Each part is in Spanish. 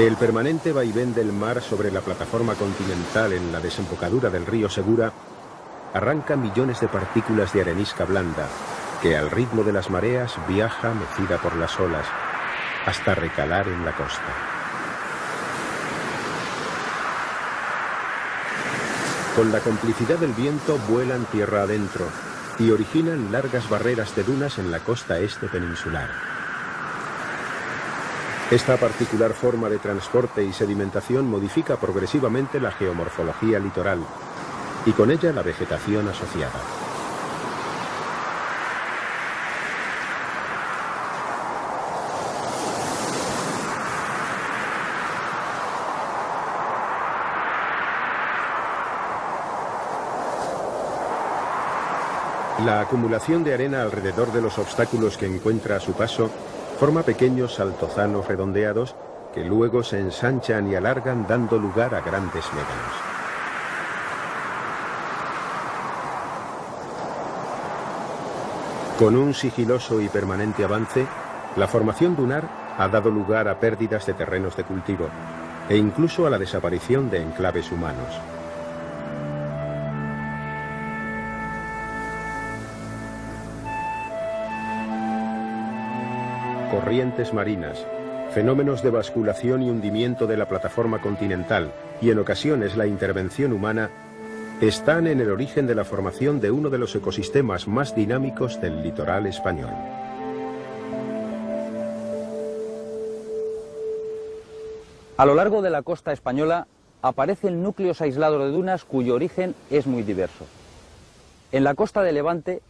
El permanente vaivén del mar sobre la plataforma continental en la desembocadura del río Segura arranca millones de partículas de arenisca blanda que al ritmo de las mareas viaja mecida por las olas hasta recalar en la costa. Con la complicidad del viento vuelan tierra adentro y originan largas barreras de dunas en la costa este peninsular. Esta particular forma de transporte y sedimentación modifica progresivamente la geomorfología litoral y con ella la vegetación asociada. La acumulación de arena alrededor de los obstáculos que encuentra a su paso forma pequeños altozanos redondeados que luego se ensanchan y alargan dando lugar a grandes médanos. Con un sigiloso y permanente avance, la formación dunar ha dado lugar a pérdidas de terrenos de cultivo e incluso a la desaparición de enclaves humanos. Corrientes marinas, fenómenos de basculación y hundimiento de la plataforma continental y en ocasiones la intervención humana están en el origen de la formación de uno de los ecosistemas más dinámicos del litoral español. A lo largo de la costa española aparecen núcleos aislados de dunas cuyo origen es muy diverso. En la costa de Levante,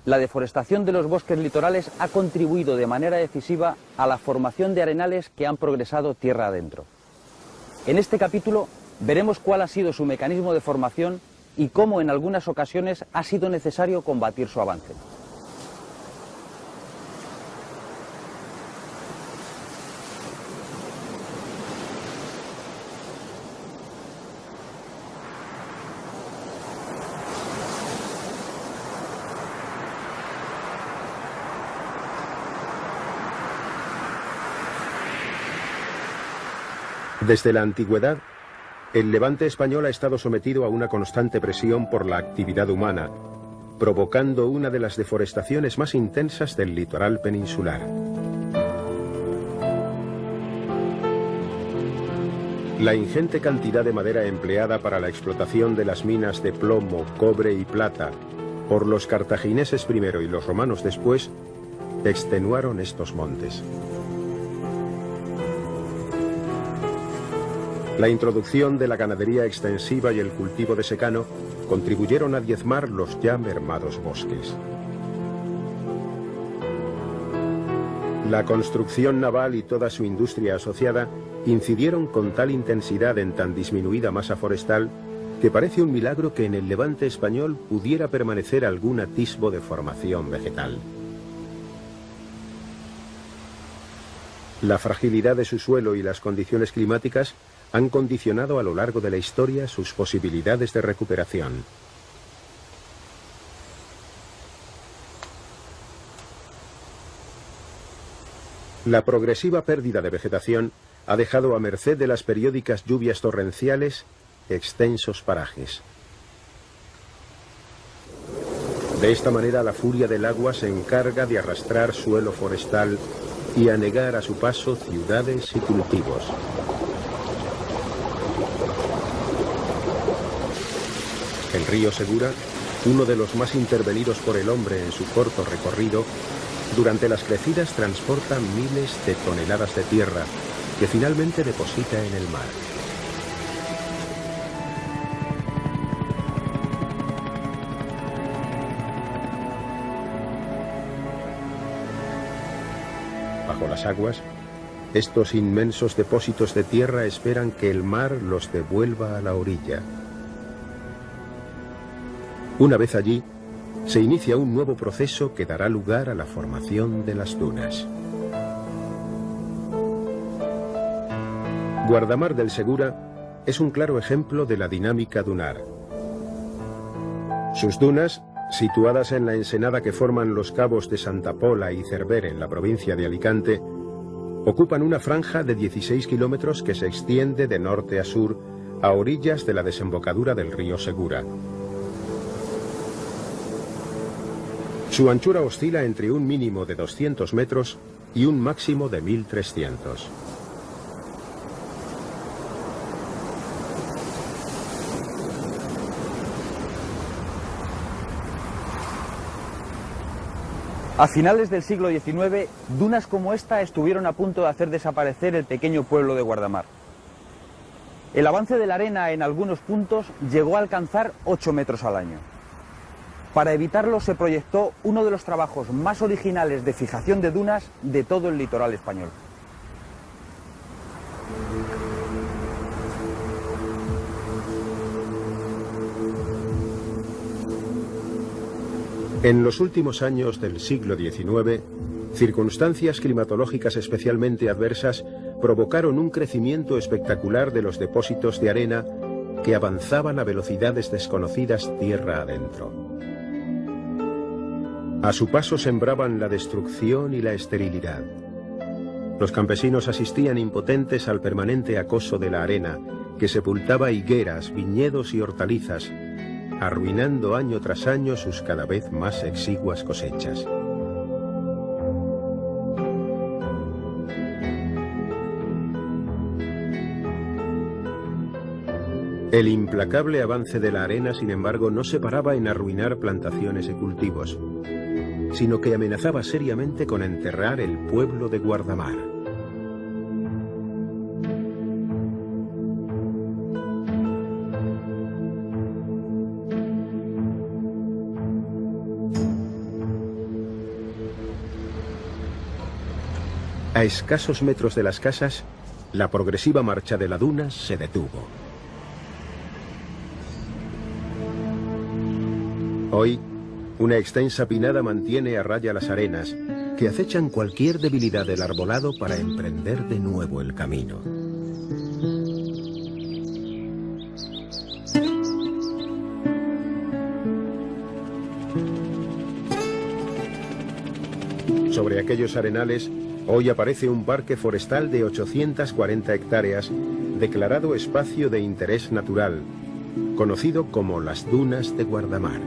la deforestación de los bosques litorales ha contribuido de manera decisiva a la formación de arenales que han progresado tierra adentro. En este capítulo veremos cuál ha sido su mecanismo de formación y cómo en algunas ocasiones ha sido necesario combatir su avance. Desde la antigüedad, el Levante español ha estado sometido a una constante presión por la actividad humana, provocando una de las deforestaciones más intensas del litoral peninsular. La ingente cantidad de madera empleada para la explotación de las minas de plomo, cobre y plata por los cartagineses primero y los romanos después extenuaron estos montes. La introducción de la ganadería extensiva y el cultivo de secano contribuyeron a diezmar los ya mermados bosques. La construcción naval y toda su industria asociada incidieron con tal intensidad en tan disminuida masa forestal que parece un milagro que en el Levante español pudiera permanecer algún atisbo de formación vegetal. La fragilidad de su suelo y las condiciones climáticas han condicionado a lo largo de la historia sus posibilidades de recuperación. La progresiva pérdida de vegetación ha dejado a merced de las periódicas lluvias torrenciales extensos parajes. De esta manera la furia del agua se encarga de arrastrar suelo forestal y anegar a su paso ciudades y cultivos. El río Segura, uno de los más intervenidos por el hombre en su corto recorrido, durante las crecidas transporta miles de toneladas de tierra que finalmente deposita en el mar. Bajo las aguas, estos inmensos depósitos de tierra esperan que el mar los devuelva a la orilla. Una vez allí, se inicia un nuevo proceso que dará lugar a la formación de las dunas. Guardamar del Segura es un claro ejemplo de la dinámica dunar. Sus dunas, situadas en la ensenada que forman los cabos de Santa Pola y Cerver en la provincia de Alicante, Ocupan una franja de 16 kilómetros que se extiende de norte a sur a orillas de la desembocadura del río Segura. Su anchura oscila entre un mínimo de 200 metros y un máximo de 1300. A finales del siglo XIX, dunas como esta estuvieron a punto de hacer desaparecer el pequeño pueblo de Guardamar. El avance de la arena en algunos puntos llegó a alcanzar 8 metros al año. Para evitarlo se proyectó uno de los trabajos más originales de fijación de dunas de todo el litoral español. En los últimos años del siglo XIX, circunstancias climatológicas especialmente adversas provocaron un crecimiento espectacular de los depósitos de arena que avanzaban a velocidades desconocidas tierra adentro. A su paso sembraban la destrucción y la esterilidad. Los campesinos asistían impotentes al permanente acoso de la arena, que sepultaba higueras, viñedos y hortalizas, arruinando año tras año sus cada vez más exiguas cosechas. El implacable avance de la arena, sin embargo, no se paraba en arruinar plantaciones y cultivos, sino que amenazaba seriamente con enterrar el pueblo de Guardamar. A escasos metros de las casas, la progresiva marcha de la duna se detuvo. Hoy, una extensa pinada mantiene a raya las arenas, que acechan cualquier debilidad del arbolado para emprender de nuevo el camino. Sobre aquellos arenales, hoy aparece un parque forestal de 840 hectáreas, declarado espacio de interés natural, conocido como las Dunas de Guardamar.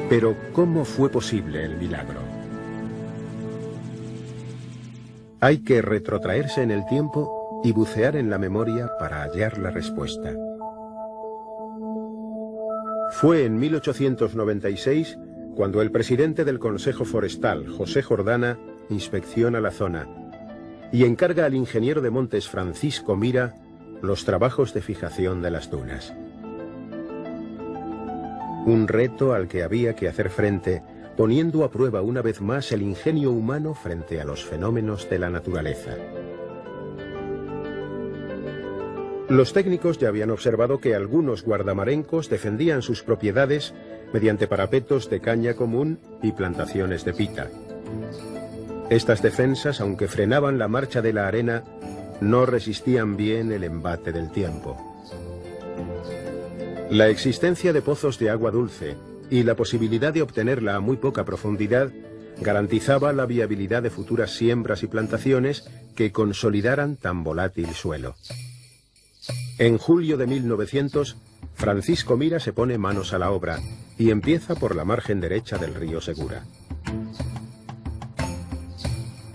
Pero, ¿cómo fue posible el milagro? Hay que retrotraerse en el tiempo y bucear en la memoria para hallar la respuesta. Fue en 1896 cuando el presidente del Consejo Forestal, José Jordana, inspecciona la zona y encarga al ingeniero de montes Francisco Mira los trabajos de fijación de las dunas. Un reto al que había que hacer frente, poniendo a prueba una vez más el ingenio humano frente a los fenómenos de la naturaleza. Los técnicos ya habían observado que algunos guardamarencos defendían sus propiedades mediante parapetos de caña común y plantaciones de pita. Estas defensas, aunque frenaban la marcha de la arena, no resistían bien el embate del tiempo. La existencia de pozos de agua dulce y la posibilidad de obtenerla a muy poca profundidad garantizaba la viabilidad de futuras siembras y plantaciones que consolidaran tan volátil suelo. En julio de 1900, Francisco Mira se pone manos a la obra y empieza por la margen derecha del río Segura.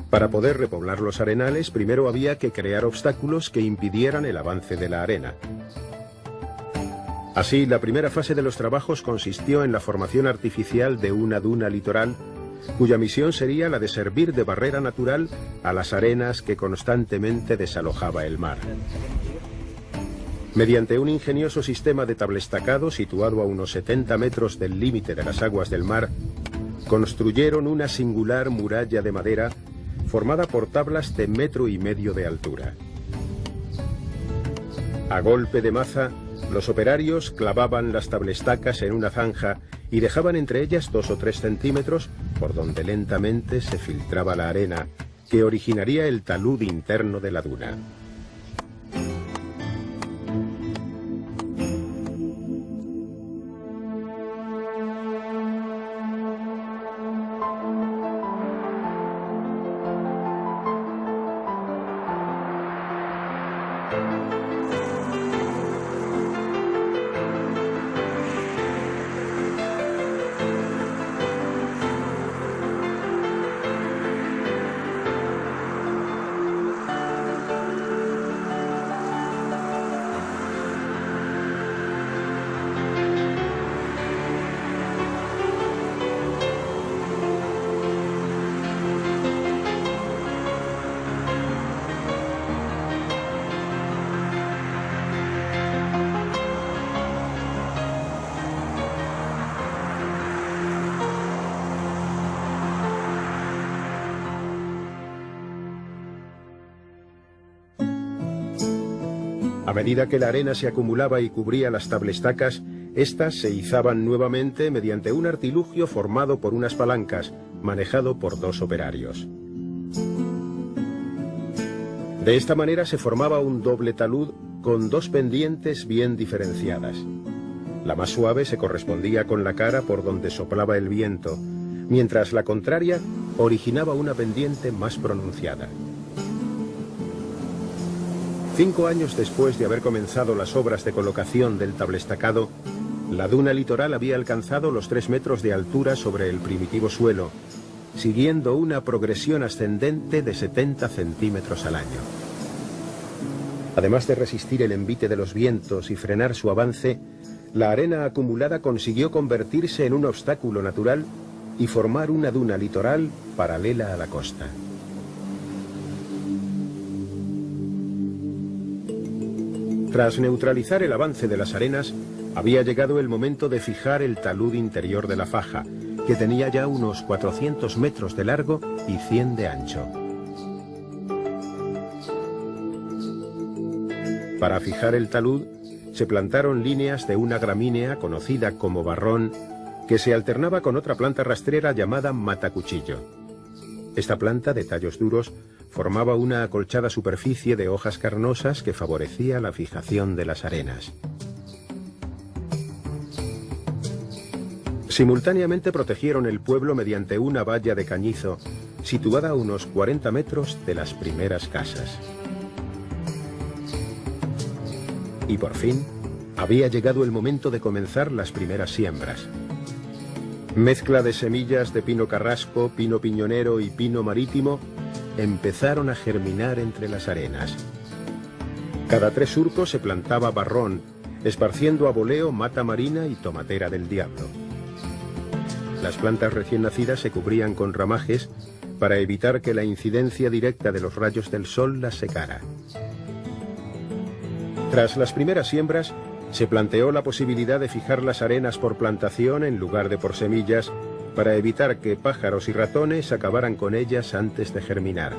Para poder repoblar los arenales, primero había que crear obstáculos que impidieran el avance de la arena. Así, la primera fase de los trabajos consistió en la formación artificial de una duna litoral, cuya misión sería la de servir de barrera natural a las arenas que constantemente desalojaba el mar. Mediante un ingenioso sistema de tablestacado situado a unos 70 metros del límite de las aguas del mar, construyeron una singular muralla de madera formada por tablas de 1,5 metros de altura. A golpe de maza, los operarios clavaban las tablestacas en una zanja y dejaban entre ellas 2 o 3 centímetros por donde lentamente se filtraba la arena, que originaría el talud interno de la duna. A medida que la arena se acumulaba y cubría las tablestacas, éstas se izaban nuevamente mediante un artilugio formado por unas palancas, manejado por 2 operarios. De esta manera se formaba un doble talud con 2 pendientes bien diferenciadas. La más suave se correspondía con la cara por donde soplaba el viento, mientras la contraria originaba una pendiente más pronunciada. 5 años después de haber comenzado las obras de colocación del tablestacado, la duna litoral había alcanzado los 3 metros de altura sobre el primitivo suelo, siguiendo una progresión ascendente de 70 centímetros al año. Además de resistir el envite de los vientos y frenar su avance, la arena acumulada consiguió convertirse en un obstáculo natural y formar una duna litoral paralela a la costa. Tras neutralizar el avance de las arenas, había llegado el momento de fijar el talud interior de la faja, que tenía ya unos 400 metros de largo y 100 de ancho. Para fijar el talud, se plantaron líneas de una gramínea conocida como barrón, que se alternaba con otra planta rastrera llamada matacuchillo. Esta planta, de tallos duros, formaba una acolchada superficie de hojas carnosas que favorecía la fijación de las arenas. Simultáneamente protegieron el pueblo mediante una valla de cañizo, situada a unos 40 metros de las primeras casas. Y por fin, había llegado el momento de comenzar las primeras siembras. Mezcla de semillas de pino carrasco, pino piñonero y pino marítimo empezaron a germinar entre las arenas. Cada 3 surcos se plantaba barrón, esparciendo a voleo mata marina y tomatera del diablo. Las plantas recién nacidas se cubrían con ramajes para evitar que la incidencia directa de los rayos del sol las secara. Tras las primeras siembras, se planteó la posibilidad de fijar las arenas por plantación en lugar de por semillas, para evitar que pájaros y ratones acabaran con ellas antes de germinar.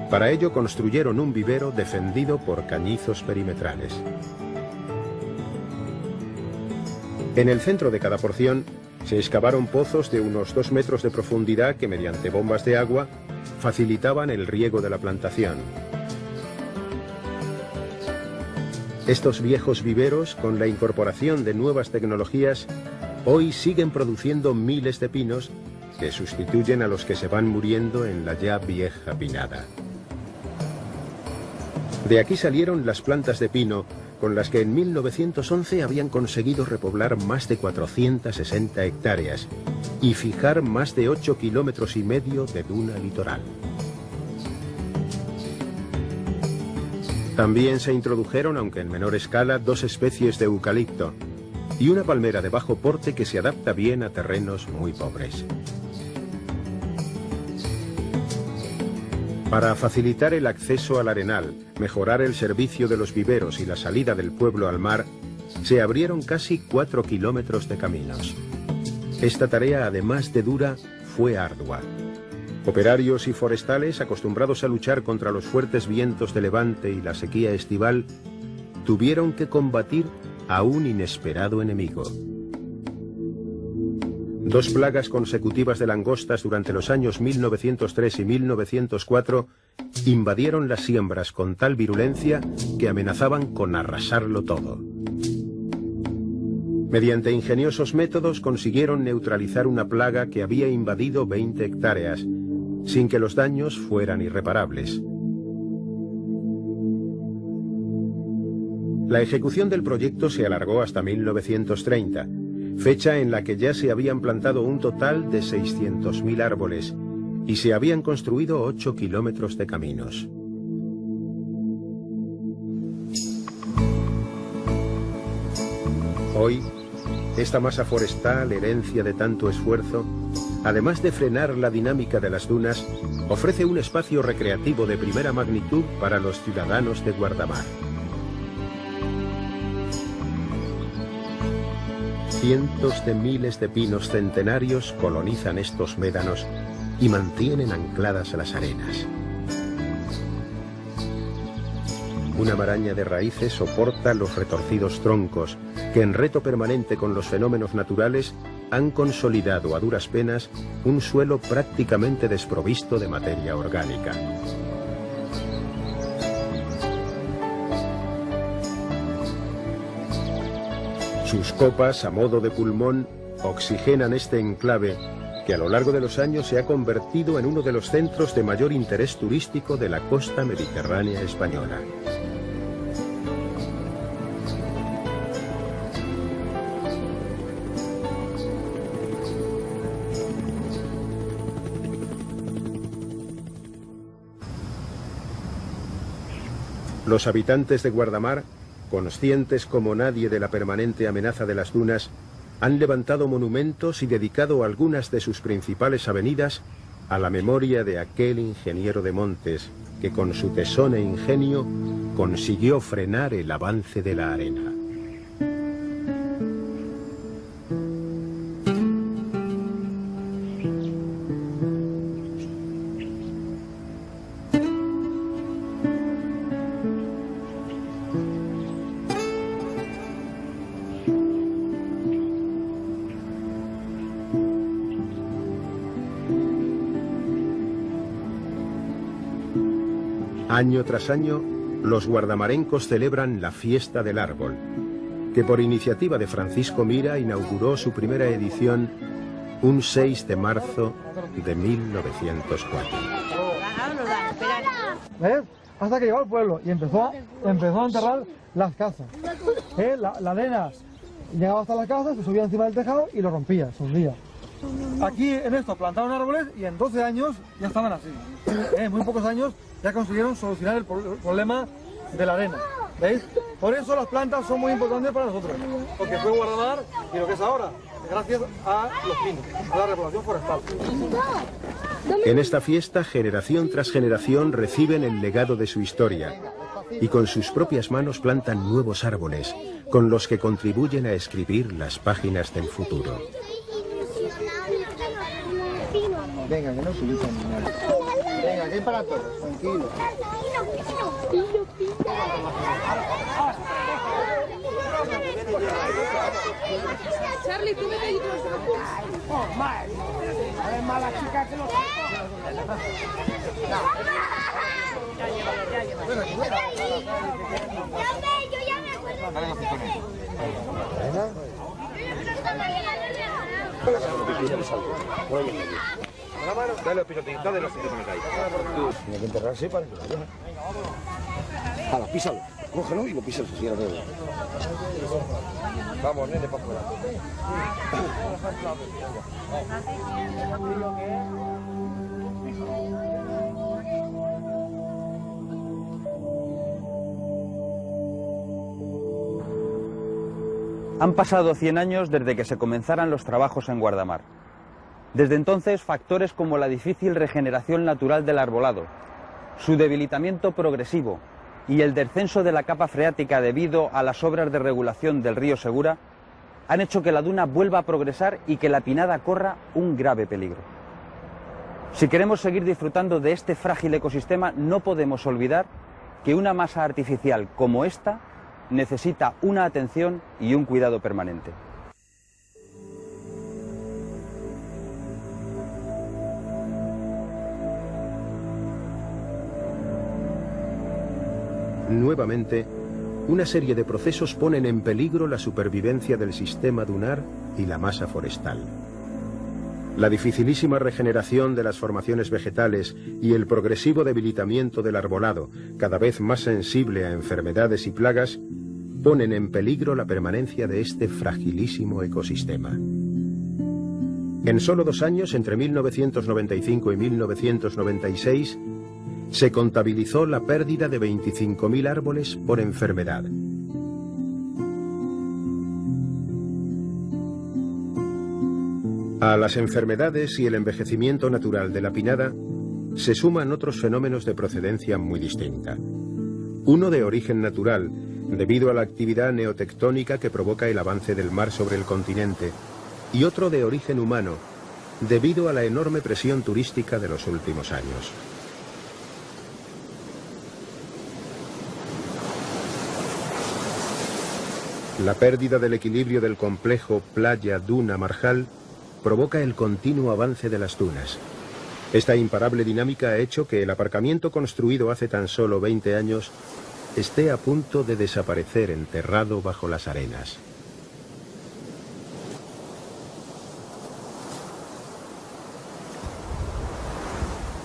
Para ello construyeron un vivero defendido por cañizos perimetrales. En el centro de cada porción se excavaron pozos de unos 2 metros de profundidad que, mediante bombas de agua, facilitaban el riego de la plantación. Estos viejos viveros, con la incorporación de nuevas tecnologías, hoy siguen produciendo miles de pinos que sustituyen a los que se van muriendo en la ya vieja pinada. De aquí salieron las plantas de pino, con las que en 1911 habían conseguido repoblar más de 460 hectáreas y fijar más de 8,5 kilómetros de duna litoral. También se introdujeron, aunque en menor escala, 2 especies de eucalipto y una palmera de bajo porte que se adapta bien a terrenos muy pobres. Para facilitar el acceso al arenal, mejorar el servicio de los viveros y la salida del pueblo al mar, se abrieron casi 4 kilómetros de caminos. Esta tarea, además de dura, fue ardua. Operarios y forestales, acostumbrados a luchar contra los fuertes vientos de levante y la sequía estival, tuvieron que combatir a un inesperado enemigo. 2 plagas consecutivas de langostas durante los años 1903 y 1904 invadieron las siembras con tal virulencia que amenazaban con arrasarlo todo. Mediante ingeniosos métodos consiguieron neutralizar una plaga que había invadido 20 hectáreas, sin que los daños fueran irreparables. La ejecución del proyecto se alargó hasta 1930, fecha en la que ya se habían plantado un total de 600.000 árboles y se habían construido 8 kilómetros de caminos. Hoy, esta masa forestal, herencia de tanto esfuerzo, además de frenar la dinámica de las dunas, ofrece un espacio recreativo de primera magnitud para los ciudadanos de Guardamar. Cientos de miles de pinos centenarios colonizan estos médanos y mantienen ancladas las arenas. Una maraña de raíces soporta los retorcidos troncos que, en reto permanente con los fenómenos naturales, han consolidado a duras penas un suelo prácticamente desprovisto de materia orgánica. Sus copas, a modo de pulmón, oxigenan este enclave que a lo largo de los años se ha convertido en uno de los centros de mayor interés turístico de la costa mediterránea española. Los habitantes de Guardamar, conscientes como nadie de la permanente amenaza de las dunas, han levantado monumentos y dedicado algunas de sus principales avenidas a la memoria de aquel ingeniero de montes que con su tesón e ingenio consiguió frenar el avance de la arena. Año tras año, los guardamarencos celebran la Fiesta del Árbol, que por iniciativa de Francisco Mira inauguró su primera edición un 6 de marzo de 1904. ¿Ves? Hasta que llegó al pueblo y empezó a enterrar las casas. La arena llegaba hasta las casas, se subía encima del tejado y lo rompía, se hundía. Aquí en esto plantaron árboles y en 12 años ya estaban así. En muy pocos años ya consiguieron solucionar el problema de la arena. ¿Veis? Por eso las plantas son muy importantes para nosotros. Porque fue Guardamar y lo que es ahora, gracias a los pinos, a la repoblación forestal. En esta fiesta, generación tras generación reciben el legado de su historia y con sus propias manos plantan nuevos árboles, con los que contribuyen a escribir las páginas del futuro. Venga, que no se usa animales. Venga, aquí para todos, tranquilo. Charlie, tú vete ahí con los ojos. Oh, madre. Es mala chica que los Ya me acuerdo. Dale los pisotitos, dale los pisotitos que me caen. Tiene que enterrarse para que lo vaya. Hala, písalo, cógelo y lo písalo así a la vez. Vamos, nene, para afuera. Han pasado 100 años desde que se comenzaran los trabajos en Guardamar. Desde entonces, factores como la difícil regeneración natural del arbolado, su debilitamiento progresivo y el descenso de la capa freática debido a las obras de regulación del río Segura han hecho que la duna vuelva a progresar y que la pinada corra un grave peligro. Si queremos seguir disfrutando de este frágil ecosistema, no podemos olvidar que una masa artificial como esta necesita una atención y un cuidado permanente. nuevamente, una serie de procesos ponen en peligro la supervivencia del sistema dunar y la masa forestal. La dificilísima regeneración de las formaciones vegetales y el progresivo debilitamiento del arbolado, cada vez más sensible a enfermedades y plagas, ponen en peligro la permanencia de este fragilísimo ecosistema. En solo 2 años, entre 1995 y 1996, se contabilizó la pérdida de 25.000 árboles por enfermedad. A las enfermedades y el envejecimiento natural de la pinada se suman otros fenómenos de procedencia muy distinta. Uno de origen natural, debido a la actividad neotectónica que provoca el avance del mar sobre el continente, y otro de origen humano, debido a la enorme presión turística de los últimos años. La pérdida del equilibrio del complejo playa-duna-marjal provoca el continuo avance de las dunas. Esta imparable dinámica ha hecho que el aparcamiento construido hace tan solo 20 años esté a punto de desaparecer enterrado bajo las arenas.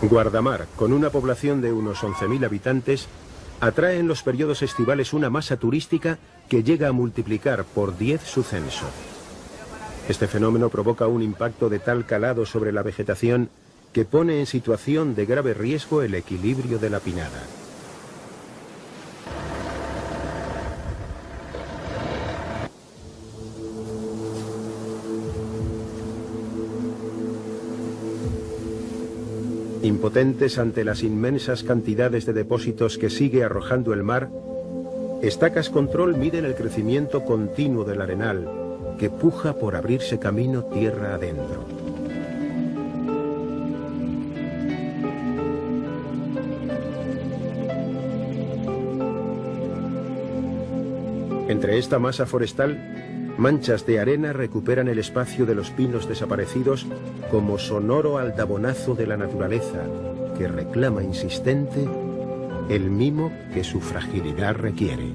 Guardamar, con una población de unos 11.000 habitantes, atrae en los periodos estivales una masa turística que llega a multiplicar por 10 su censo. Este fenómeno provoca un impacto de tal calado sobre la vegetación que pone en situación de grave riesgo el equilibrio de la pinada. Impotentes ante las inmensas cantidades de depósitos que sigue arrojando el mar, estacas control miden el crecimiento continuo del arenal, que puja por abrirse camino tierra adentro. Entre esta masa forestal, manchas de arena recuperan el espacio de los pinos desaparecidos como sonoro aldabonazo de la naturaleza, que reclama insistente el mimo que su fragilidad requiere.